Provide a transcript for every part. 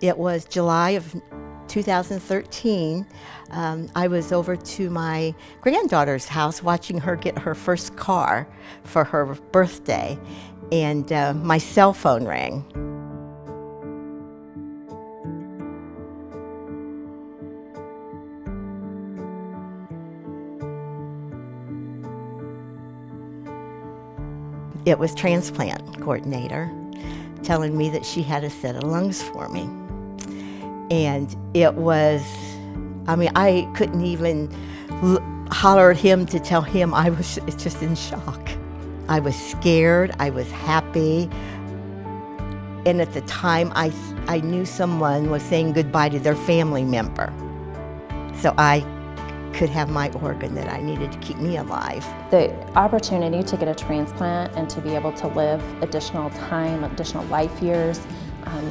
It was July of 2013. I was over to my granddaughter's house watching her get her first car for her birthday, and my cell phone rang. It was transplant coordinator telling me that she had a set of lungs for me. And it was, I couldn't even holler at him to tell him. I was just in shock. I was scared, I was happy. And at the time, I knew someone was saying goodbye to their family member. So I could have my organ that I needed to keep me alive. The opportunity to get a transplant and to be able to live additional time, additional life years,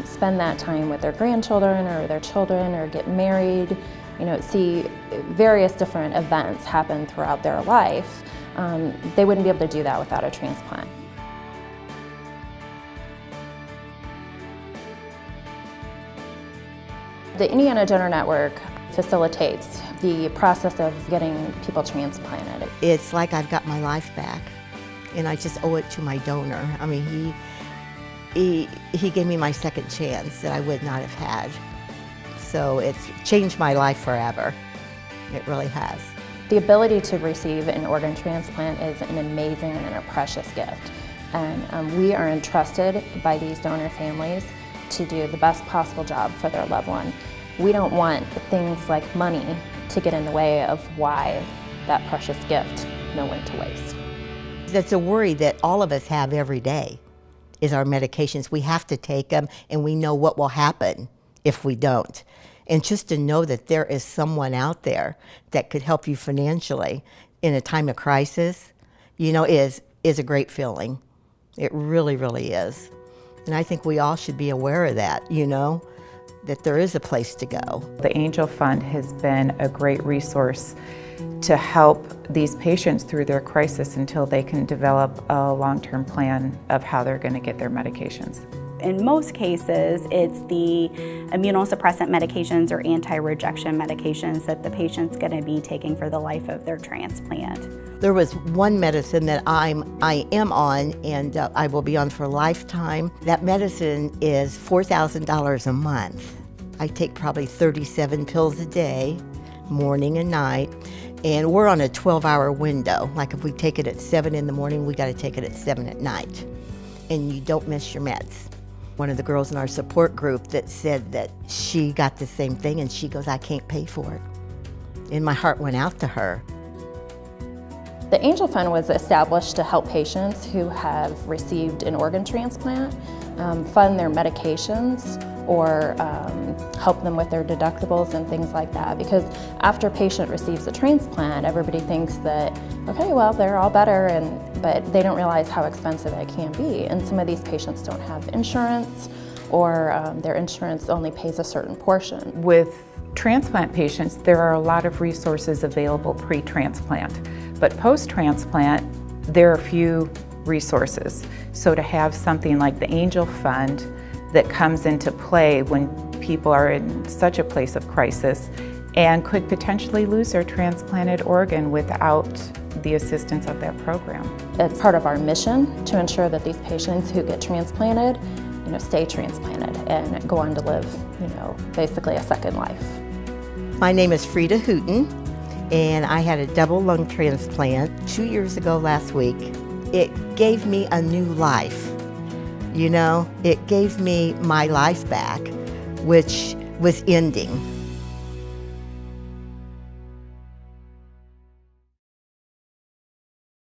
spend that time with their grandchildren or their children, or get married, see various different events happen throughout their life. They wouldn't be able to do that without a transplant. The Indiana Donor Network facilitates the process of getting people transplanted. It's like I've got my life back, and I just owe it to my donor. He gave me my second chance that I would not have had. So it's changed my life forever. It really has. The ability to receive an organ transplant is an amazing and a precious gift. And we are entrusted by these donor families to do the best possible job for their loved one. We don't want things like money to get in the way of why that precious gift went to waste. That's a worry that all of us have every day, is our medications. We have to take them, and we know what will happen if we don't. And just to know that there is someone out there that could help you financially in a time of crisis, is a great feeling. It really, really is. And I think we all should be aware of that, that there is a place to go. The Angel Fund has been a great resource to help these patients through their crisis until they can develop a long-term plan of how they're going to get their medications. In most cases, it's the immunosuppressant medications or anti-rejection medications that the patient's going to be taking for the life of their transplant. There was one medicine that I am on, and I will be on for a lifetime. That medicine is $4,000 a month. I take probably 37 pills a day, morning and night, and we're on a 12-hour window. Like if we take it at 7 in the morning, we got to take it at 7 at night, and you don't miss your meds. One of the girls in our support group that said that she got the same thing, and she goes, I can't pay for it. And my heart went out to her. The Angel Fund was established to help patients who have received an organ transplant fund their medications or help them with their deductibles and things like that. Because after a patient receives a transplant, everybody thinks that, okay, well, they're all better, but they don't realize how expensive it can be. And some of these patients don't have insurance, or their insurance only pays a certain portion. With transplant patients, there are a lot of resources available pre-transplant, but post-transplant, there are few resources. So to have something like the Angel Fund that comes into play when people are in such a place of crisis and could potentially lose their transplanted organ without the assistance of that program. It's part of our mission to ensure that these patients who get transplanted, stay transplanted and go on to live, basically a second life. My name is Freida Hooten, and I had a double lung transplant 2 years ago last week. It gave me a new life. It gave me my life back, which was ending.